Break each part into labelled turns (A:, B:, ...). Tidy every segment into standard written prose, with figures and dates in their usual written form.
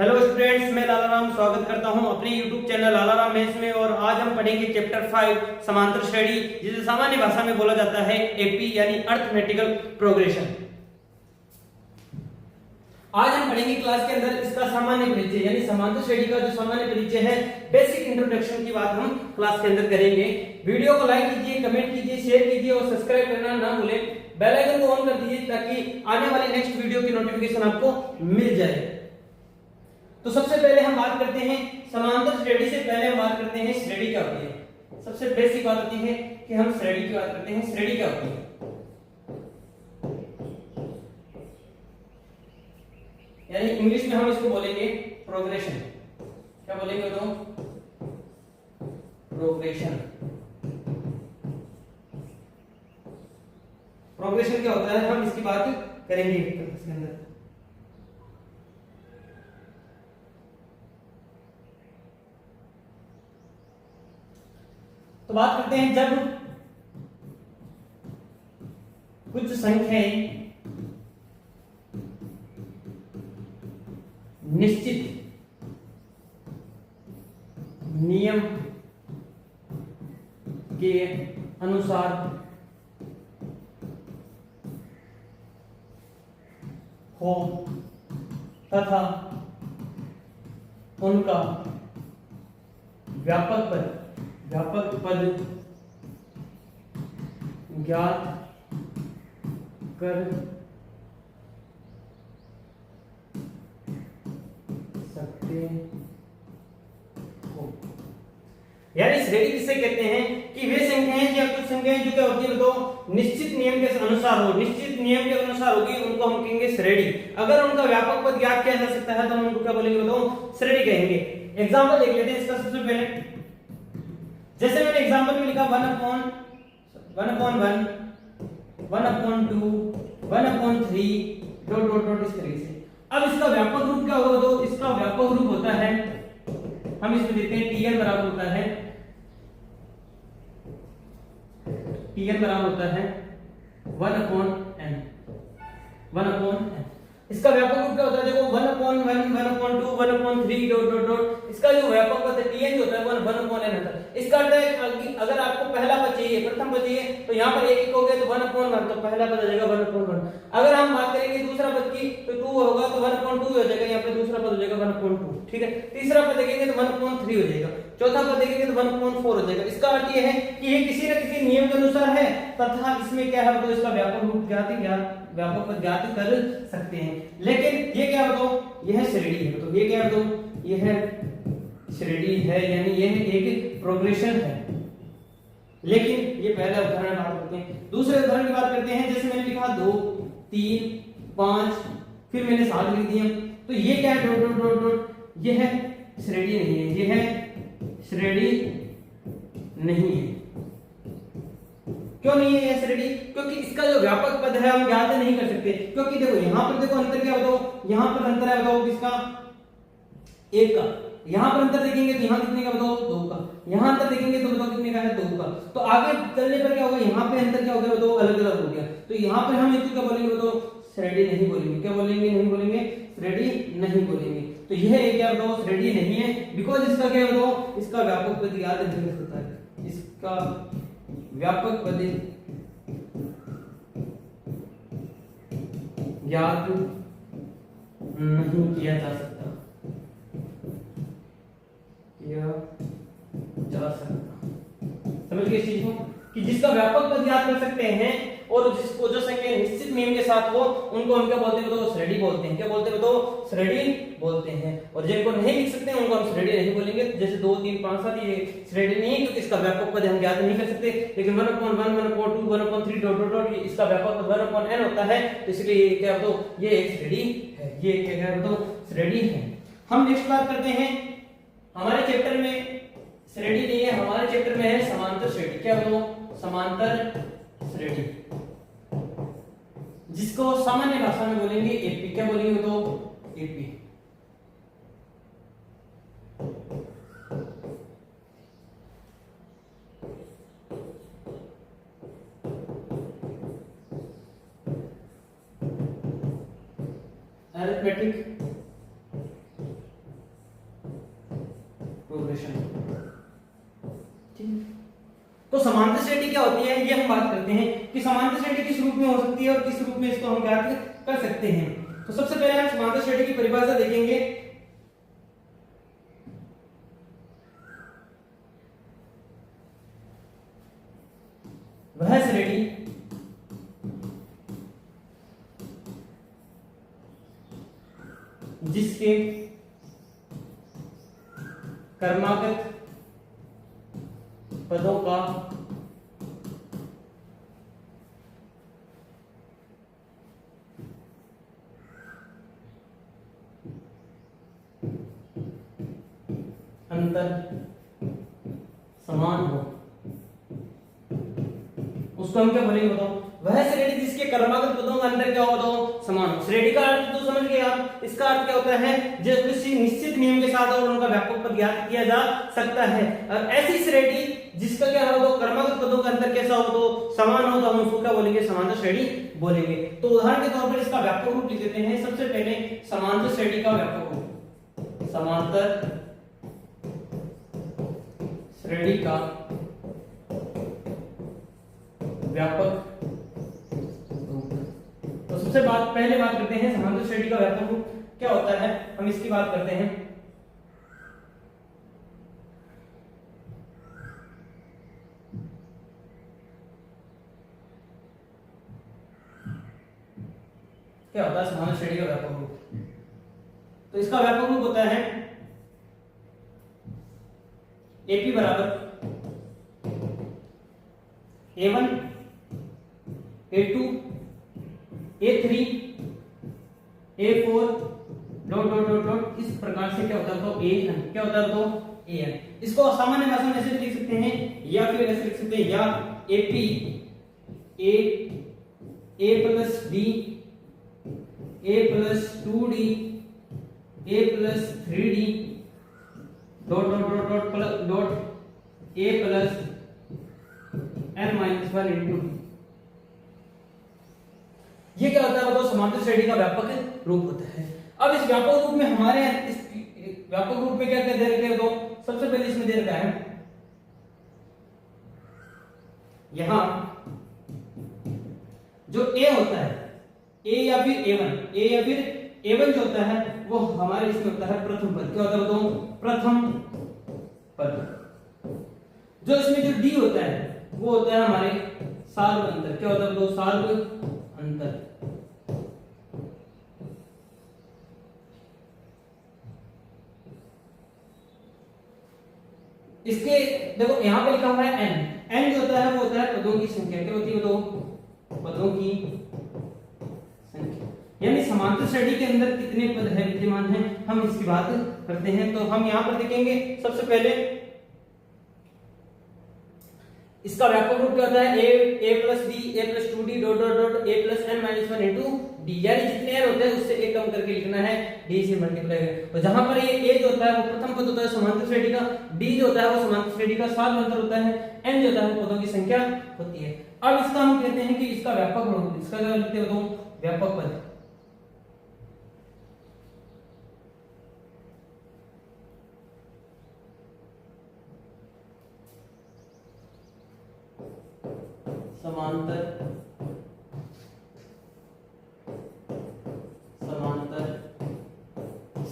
A: Hello students, मैं लाला राम स्वागत करता हूं अपने YouTube चैनल लाला राम मैथ्स में। और आज हम पढ़ेंगे चैप्टर 5 समांतर श्रेणी, जिसे सामान्य भाषा में बोला जाता है एपी यानी अरिथमेटिकल प्रोग्रेशन। आज हम पढ़ेंगे क्लास के अंदर इसका सामान्य परिचय यानी समांतर श्रेणी का जो सामान्य परिचय है, बेसिक इंट्रोडक्शन की बात हम क्लास के अंदर करेंगे। वीडियो को लाइक कीजिए, कमेंट कीजिए, शेयर कीजिए और सब्सक्राइब करना ना भूलें। बेल आइकन को ऑन कर दीजिए ताकि आने वाले नेक्स्ट वीडियो की नोटिफिकेशन आपको मिल जाए। तो सबसे पहले हम बात करते हैं समांतर श्रेणी से पहले हम बात करते हैं श्रेणी क्या होती है। सबसे बेसिक बात होती है कि हम श्रेणी की बात करते हैं। श्रेणी क्या होती है? यानी इंग्लिश में हम इसको बोलेंगे प्रोग्रेशन। क्या बोलेंगे तो? प्रोग्रेशन। प्रोग्रेशन क्या होता है, हम इसकी बात करेंगे इसके अंदर। तो बात करते हैं जब कुछ संख्याएं निश्चित नियम के अनुसार हो तथा उनका व्यापक पद ज्ञात कर सकते हो। यानी श्रेणी किसे कहते हैं कि वे संख्याएं या कुछ संख्याएं जो क्या होती है तो निश्चित नियम के अनुसार हो, निश्चित नियम के अनुसार होगी, उनको हम कहेंगे श्रेणी। अगर उनका व्यापक पद ज्ञात किया जा सकता है तो हम उनको क्या बोलेंगे तो श्रेणी कहेंगे। एग्जांपल देख लेते हैं इसका। सबसे पहले जैसे मैंने एग्जांपल में लिखा 1/1, 1/1, 1/2, 1/3 डॉट डॉट डॉट, इस तरीके से। अब इसका व्यापक रूप क्या होगा तो इसका व्यापक रूप होता है, हम इसमें देते हैं TN बराबर होता है, TN बराबर होता है 1/n, 1/n। इसका व्यापक रूप क्या होता है? देखो 1/1, 1/2, 1/3 डॉट डॉट डॉट। इसका जो व्यापक पद TN जो होता है 1/n होता है। इसका अर्थ है कि अगर आपको पहला पद चाहिए, प्रथम पद चाहिए, तो यहाँ पर एक हो गया तो 1/1, तो पहला पद आ जाएगा 1/1। अगर हम बात करेंगे दूसरा पद की तो 2 होगा तो 1/2 हो जाएगा, यहाँ पे दूसरा पद हो जाएगा 1/2। ठीक है। तीसरा पद देखेंगे तो 1/3 हो जाएगा, चौथा पद देखेंगे तो 1/4 हो जाएगा। इसका अर्थ ये है कि ये किसी न किसी नियम के अनुसार है तथा इसमें क्या है तो इसका व्यापक रूप व्यापक पद ज्ञात कर सकते हैं। लेकिन ये क्या है तो यह श्रेणी है। तो ये क्या है तो यह श्रेणी है, यानी यह एक प्रोग्रेशन है। लेकिन ये पहला उदाहरण बात करते हैं। दूसरे उदाहरण की बात करते हैं। जैसे मैंने लिखा 2, 3, 5, फिर मैंने 7 लिख दिया, तो ये क्या है डॉट डॉट डॉट डॉट, यह श्रेणी नहीं है, यह श्रेणी नहीं है। क्यों नहीं है यह श्रेणी? क्योंकि इसका जो व्यापक पद है हम ज्ञात नहीं कर सकते। क्योंकि देखो यहाँ पर देखो अंतर क्या बताओ, यहाँ पर अंतर है बताओ किसका? 1 का। यहाँ पर अंतर देखेंगे तो यहाँ कितने का बताओ? 2 का। यहाँ अंतर देखेंगे तो बताओ कितने का है? 2 का। तो आगे चलने पर क्या होगा? यहाँ पे अंतर क्या हो गया बताओ? अलग अलग हो गया। तो यहाँ पर हम इसको क्या बोलेंगे बताओ? श्रेणी नहीं बोलेंगे। क्या बोलेंगे? नहीं बोलेंगे, श्रेणी नहीं बोलेंगे। तो यह एक क्या बताओ? श्रेणी नहीं है, बिकॉज इसका क्या बताओ? इसका व्यापक पद ज्ञात नहीं होता है। इसका व्यापक पद ज्ञात नहीं किया जा सकता, समझ गए इस चीज को कि जिसका व्यापक पद ज्ञात कर सकते हैं और जिसको जो संख्या निश्चित नियम के साथ हो उनको हम क्या बोलते हैं तो श्रेणी बोलते हैं। क्या बोलते हैं तो श्रेणी बोलते हैं। और जिनको नहीं लिख सकते हैं उनको हम श्रेणी नहीं बोलेंगे। जैसे 2, 3, 5, 7 ये श्रेणी नहीं है क्योंकि इसका व्यापक पद हम ज्ञात नहीं कर सकते। लेकिन 1/1, 1/2, 1/3 डॉट डॉट डॉट, इसका व्यापक पद 1/n होता है, तो इसलिए ये क्या तो ये एक श्रेणी है। ये क्या है तो श्रेणी है। हम नेक्स्ट बात करते हैं। हमारे चैप्टर में श्रेणी नहीं है, हमारे चैप्टर में है समांतर श्रेणी। क्या बोलो? समांतर श्रेणी, जिसको सामान्य भाषा में बोलेंगे एपी। क्या बोलेंगे तो? एपी। अरिथमेटिक समांतर श्रेणी क्या होती है ये हम बात करते हैं कि समांतर श्रेणी किस रूप में हो सकती है और किस रूप में इसको हम ज्ञात कर सकते हैं। तो सबसे पहले हम समांतर श्रेणी की परिभाषा देखेंगे। वह श्रेणी जिसके क्रमागत पदों का अंतर समान हो उसको हम क्या बोलेंगे बताओ। वह श्रेणी जिसके क्रमागत पदों का अंतर क्या होता हो समान हो। श्रेणी का अर्थ तो समझ गए आप। इसका अर्थ क्या होता है जो किसी निश्चित नियम के साथ और उनका व्यापक पद ज्ञात किया जा सकता है। और ऐसी श्रेणी जिसका क्या हो तो क्रमागत पदों का अंतर कैसा हो तो समान हो तो हम उसको क्या बोलेंगे समांतर श्रेणी बोलेंगे। तो उदाहरण के तौर पर इसका व्यापक रूप लिख देते हैं। सबसे पहले समांतर श्रेणी का व्यापक रूप। समांतर श्रेणी का व्यापक रूप। तो सबसे पहले बात करते हैं समांतर श्रेणी का व्यापक रूप क्या होता है। हम इसकी बात करते हैं। क्या होता है समांतर श्रेणी का व्यापक रूप। तो इसका व्यापक रूप होता है AP बराबर A1 A2 A3 A4 dot dot dot dot इस प्रकार से क्या होता है तो AN क्या होता है तो AN। इसको सामान्य भाषा में ऐसे लिख सकते हैं या फिर ऐसे लिख सकते हैं या AP A plus B A plus 2D A plus 3D dot dot dot dot plus dot A plus n minus 1 into D। ये क्या होता है बताओ समांतर श्रेणी का व्यापक रूप होता है। अब इस व्यापक रूप में हमारे इस व्यापक रूप में क्या क्या दे रखे हैं तो सबसे पहले इसमें दे रखा है यहां जो A होता है A या फिर A1 जो होता है वो हमारे इसमें होता है प्रथम पद। क्या होता है बताओ प्रथम पद। जो इसमें जो D होता है वो होता है हमारे सार्व अंतर। क्या होता है बताओ सार्व अंतर। इसके देखो यहां पे लिखा हुआ है n जो होता है वो होता है पदों की संख्या। क्या होती है बताओ पदों की संख्या। यानी समांतर श्रेणी के अंदर कितने पद है विद्यमान हैं हम इसकी बात करते हैं। तो हम यहां पर देखेंगे सबसे पहले इसका व्यापक रूप क्या होता है A plus B A plus 2D dot dot dot A plus n minus 1 into D। यानी जितने n होते हैं उससे एक कम करके लिखना है D से मल्टीप्लाई। तो जहां पर ये A जो होता है वो प्रथम पद होता है समांतर श्रेणी का। D जो होता है वो समांतर श्रेणी का सार्व अंतर होता है। n जो होता है वो पदों की संख्या होती है। अब इसका हम कहते हैं कि इसका व्यापक रूप। इसका क्या लिखते हैं तो व्यापक पद। समांतर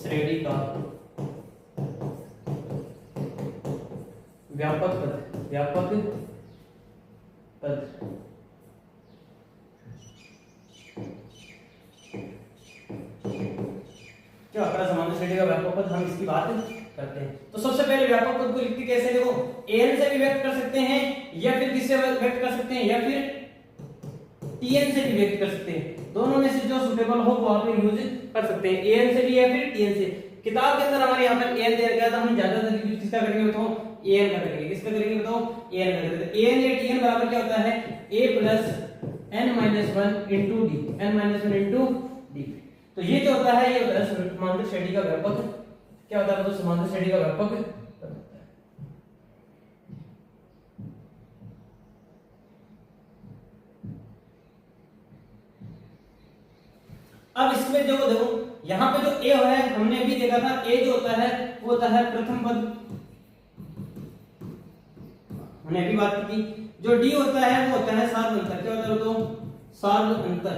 A: श्रेणी का व्यापक पद। क्या होता है समांतर श्रेणी का व्यापक पद हम इसकी बात करते हैं। तो सबसे पहले व्यापक पद को लिखते कैसे देखो an से भी व्यक्त कर सकते हैं या फिर किससे व्यक्त कर सकते हैं या फिर tn से भी व्यक्त कर सकते हैं। दोनों में से जो सुटेबल हो वो आप यूज कर सकते हैं an से भी या फिर tn से। किताब के अंदर हमारे यहाँ पर an दे रखा है तो हम ज्यादातर यूज किसका करेंगे बताओ an का करेंगे। किसका करेंगे बताओ an का करेंगे। an या tn बराबर क्या होता है a plus n minus 1 into d। n minus 1 into d। तो ये जो होता है ये होता है समांतर श्रेणी का व्यापक। क्या होता है तो समांतर श्रेणी का व्यापक। अब इसमें जो देखो यहाँ पे जो a है हमने अभी देखा था a जो होता है वो होता है प्रथम पद। हमने अभी बात की थी जो डी होता है वो होता है सार्व अंतर। क्या होता है तो सार्व अंतर,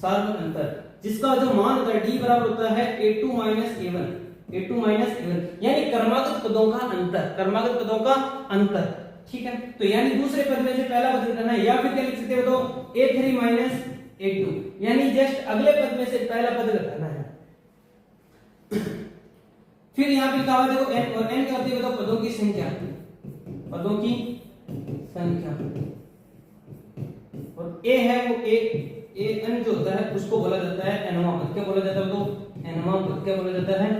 A: सार्व अंतर, जिसका जो मान होता है डी बराबर होता है a2 a1, a2 a1, यानी क्रमागत पदों का अंतर, क्रमागत पदों का अंतर। ठीक है, तो यानी दूसरे पद में से पहला पद निकालना है, या फिर क्या लिख सकते हो तो a3 a2, यानी जस्ट अगले पद में से पहला पद निकालना है। फिर यहाँ पे लिखा हुआ देखो n, और n क्या होती है बताओ पदों की संख्या, पदों की संख्या, और a है वो an जो होता है उसको बोला जाता है nवां पद। क्या बोला जाता है तो nवां पद, क्या बोला जाता है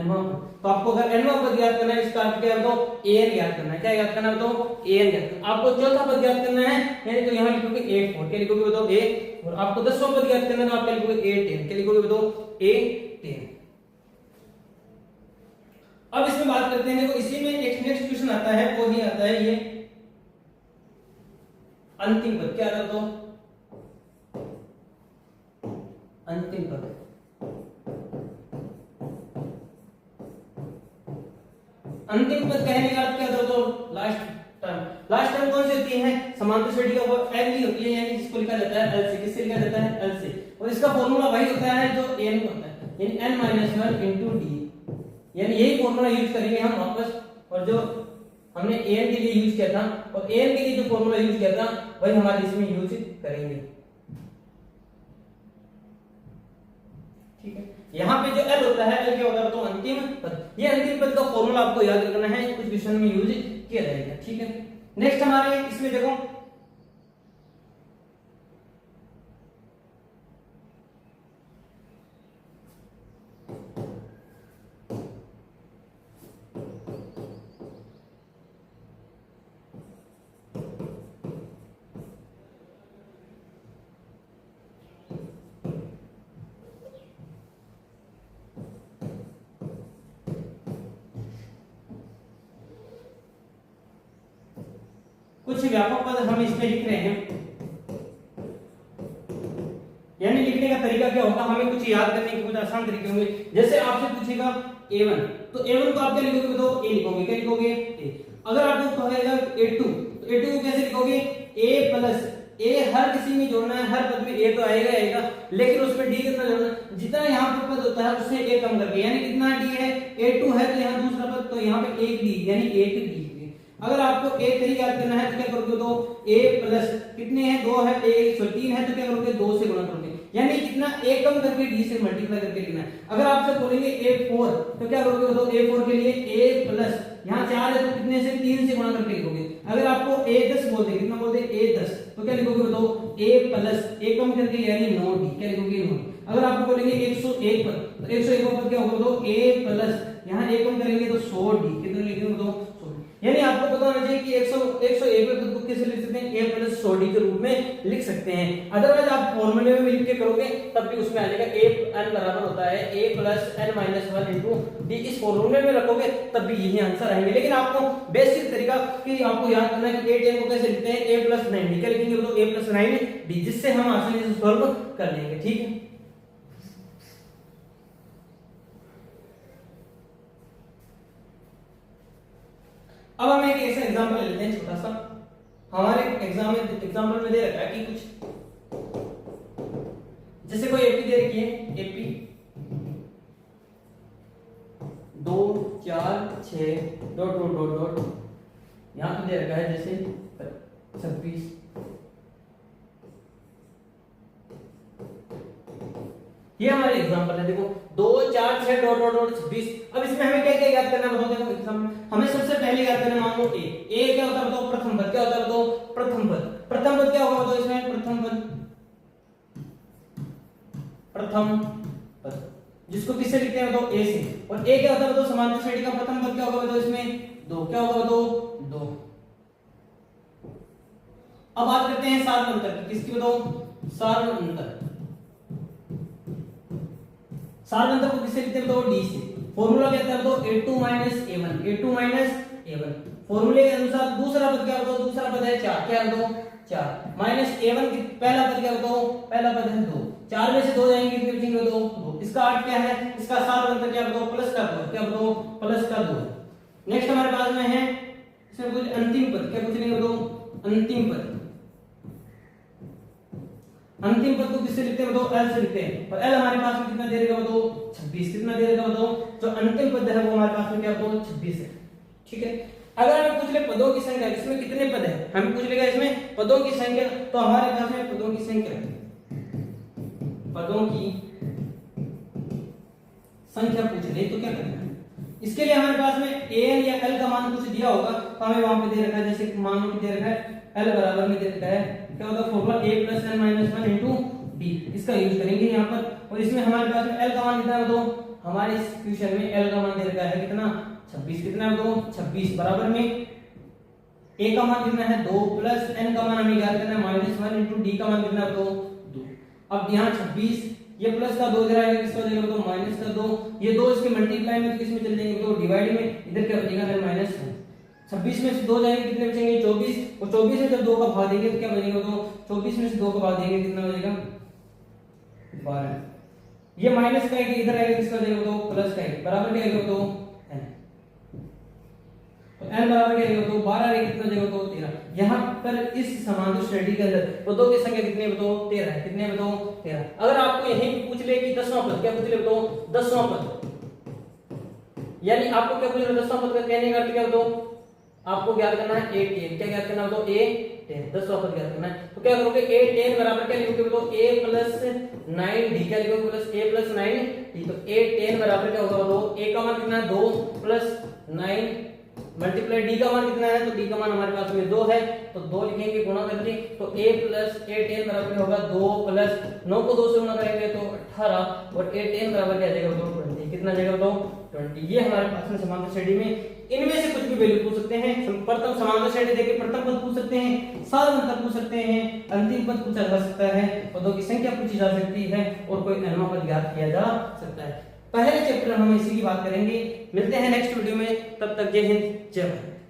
A: nवां पद। तो आपको अगर nवां पद याद करना है इसका अर्थ क्या है तो an याद करना है। क्या याद करना है तो an याद करना। आपको चौथा पद याद करना है यानी तो यहाँ लिखोगे a4, क्या लिखोगे बताओ a, और आपको 10वां पद याद करना है तो आप क्या लिखोगे a10, क्या लिखोगे बताओ a10। अब इसमें बात करते हैं, देखो इसी में एक नेक्स्ट क्वेश्चन आता है, वो ही आता है ये अंतिम पद। क्या आता है तो अंतिम पद। अंतिम पद कहने का अर्थ क्या था तो लास्ट टर्म। लास्ट टर्म कौन सी होती है समांतर श्रेणी का वो एल ही होती है, यानी जिसको लिखा जाता है एल से। किससे लिखा जाता है एल से, और इसका फॉर्मूला वही होता है जो एन होता है, यानी n - 1 * d, यानी यही फॉर्मूला यूज करेंगे हम वापस। और जो हमने an के लिए यूज किया था और an के लिए जो फॉर्मूला यूज किया था वही हमारे इसमें यूज करेंगे। ठीक है, यहाँ पे जो l होता है, l क्या होता है तो अंतिम पद। ये अंतिम पद का फॉर्मूला आपको याद रखना है, कुछ क्वेश्चन में यूज किया जाएगा। ठीक है, नेक्स्ट हमारे इसमें देखो कुछ व्यापक पद हम इसमें लिख रहे हैं, यानी लिखने का तरीका क्या होगा, हमें कुछ याद करने के कुछ आसान तरीके होंगे। जैसे आपसे पूछेगा a1, तो a1 को आप क्या लिखोगे बताओ a लिखोगे। क्या लिखोगे a। अगर आपको कहेगा a2, तो a2 को कैसे लिखोगे a प्लस a। हर किसी में जोड़ना है, हर पद में a तो आएगा आएगा, लेकिन उसमें d कितना जोड़ना है, जितना यहाँ पे पद होता है उससे a कम करके, यानी कितना d है a2 है तो यहाँ दूसरा पद तो यहाँ पे एक d, यानी एक d। अगर आपको a3 याद करना है तो क्या करोगे तो a प्लस कितने हैं 2 है, 103 है तो क्या करोगे 2 से गुणा करोगे, यानी कितना a कम करके d से मल्टीप्लाई करके लिखना है। अगर आपसे बोलेंगे a4 तो क्या करोगे तो a4 के लिए a प्लस यहाँ 4 है तो कितने से 3 से गुणा करके लिखोगे। अगर आपको a10 बोलते कितना बोलते a10 तो क्या लिखोगे बताओ a प्लस a कम करके यानी 9d, क्या लिखोगे 9। अगर आपको बोलेंगे 101 पर तो 101 पर क्या होगा तो a प्लस यहाँ a कम करेंगे तो 100d, कितना लिखेंगे तो 100। यानी आपको पता होना चाहिए कि 101 पद को कैसे लिख सकते हैं a प्लस 100d के रूप में लिख सकते हैं। अदरवाइज आप फॉर्मूले में लिख के करोगे तब भी उसमें आ जाएगा a n बराबर होता है a प्लस n - 1 * d। इस फॉर्मूले में रखोगे तब भी यही आंसर आएंगे। लेकिन आपको बेसिक तरीका कि आपको याद करना है कि a10 को कैसे लिखते हैं a प्लस 9d, क्या लिखेंगे तो a प्लस 9d, जिससे हम आसानी से सॉल्व कर लेंगे। ठीक है, अब हम एक ऐसा एग्जांपल लेते हैं छोटा सा। हमारे एग्जांपल में दे रखा है कि कुछ जैसे कोई एपी दे रखी है, AP 2 4 6 dot dot dot dot, यहां पे दे रखा है जैसे 26। ये हमारे एग्जांपल है, देखो 2 4 6 डॉट डॉट डॉट 26। अब इसमें हमें क्या क्या याद करना है बताओ। देखो एग्जाम में हमें सबसे पहले याद करना है, मान लो ए क्या होता है बताओ प्रथम पद। क्या होता है बताओ प्रथम पद। प्रथम पद क्या होगा बताओ इसमें प्रथम पद, प्रथम पद जिसको किससे लिखते हैं बताओ ए से। और ए क्या होता है बताओ समांतर श्रेणी का प्रथम पद। क्या होगा बताओ इसमें 2, क्या होगा बताओ 2। अब बात करते हैं सार्व अंतर की, किसकी बताओ सार्व अंतर। सार्व अंतर को किससे लिखते हैं बताओ डी से। फॉर्मूला क्या है बताओ a2 - a1, a2 - a1। फॉर्मूले के अनुसार दूसरा पद क्या बताओ, दूसरा पद है 4, क्या बताओ 4 माइनस a1 की पहला पद क्या बताओ, पहला पद है 2। 4 में से 2 जाएंगे कितने बचेंगे बताओ 2। इसका अर्थ क्या है, इसका सार्व अंतर क्या बताओ प्लस का 2, क्या बताओ प्लस का 2। नेक्स्ट हमारे पास में है इसमें कुछ अंतिम पद, क्या पूछ लेंगे बताओ अंतिम पद। अंतिम पद को किससे लिखते हैं बताओ? एल से लिखते हैं। और एल हमारे पास में कितना दे देगा बताओ? 26। कितना दे देगा बताओ? जो अंतिम पद है वो हमारे पास में क्या बताओ? 26 है। ठीक है। अगर हमें पूछ ले पदों की संख्या, इसमें कितने पद है, हमें पूछ लेगा इसमें पदों की संख्या, तो हमारे पास में पदों की संख्या, पदों की संख्या पूछ ले तो क्या करना है? इसके लिए हमारे पास में an या l का मान कुछ दिया होगा, तो हमें वहां पे दे रखा है, जैसे मान लो दे रखा है l बराबर में दे रखा है क्या होता है formula a + n - 1 into d, इसका यूज करेंगे यहां पर। और इसमें हमारे पास में l का मान कितना है तो हमारे इस क्वेश्चन में l का मान दे रखा है कितना? 26। कितना है तो 26 बराबर में a का मान कितना है 2 प्लस n का मान हमें ज्ञात करना है -1 इनटू d का मान कितना है तो 2। अब यहाँ 26 ये प्लस का 2 इधर आएगा, किसका हो जाएगा तो माइनस का 2, ये 2 इसके मल्टीप्लाई में तो किसमें चल जाएंगे तो डिवाइड में, इधर क्या बचेगा फिर -1। 26 में से 2 जाएंगे कितने बचेंगे 24, और 24 में जब 2 का भाग देंगे तो क्या बचेगा तो 24 में से 2 का भाग देंगे कितना बचेगा 12। ये माइनस का है इधर आएगा, किसका जाएगा तो प्लस का है, बराबर क्या आएगा तो n, तो n बराबर क्या आएगा तो 12 है, कितना जाएगा तो 13। यहाँ पर इस समांतर श्रेणी के अंदर पदों की संख्या कितनी है बताओ 13 है। कितने बताओ 13। अगर आपको यहीं पूछ ले कि 10वां पद, क्या पूछ ले बताओ 10वां पद, यानी आपको क्या पूछ ले 10वां पद का कहने का अर्थ क्या बताओ, आपको ज्ञात करना है a10, क्या ज्ञात करना बताओ a10, 10वां पद ज्ञात करना है। तो क्या करोगे a10 बराबर क्या लिखोगे बताओ a + 9d, क्या लिखोगे प्लस a + 9d, तो a10 बराबर क्या होगा बताओ a का मान कितना है 2 + 9 मल्टीप्लाई d का मान कितना है तो d का मान हमारे पास में 2 है, तो 2 लिखेंगे गुणा करके, तो a + a10 बराबर होगा 2 + 9 को 2 से गुणा करेंगे तो 18, और a10 बराबर क्या आ जाएगा तो 20। कितना जाएगा तो 20। ये हमारे पास में समांतर श्रेणी में इनमें से कुछ भी वैल्यू पूछ सकते हैं। प्रथम समांतर श्रेणी देके प्रथम पद पूछ सकते हैं, साधारण पद पूछ सकते हैं, अंतिम पद पूछा जा सकता है, पदों की संख्या पूछी जा सकती है, और कोई nवां पद ज्ञात किया जा सकता है। पहले चैप्टर हम इसी की बात करेंगे। मिलते हैं नेक्स्ट वीडियो में, तब तक जय हिंद जय भारत।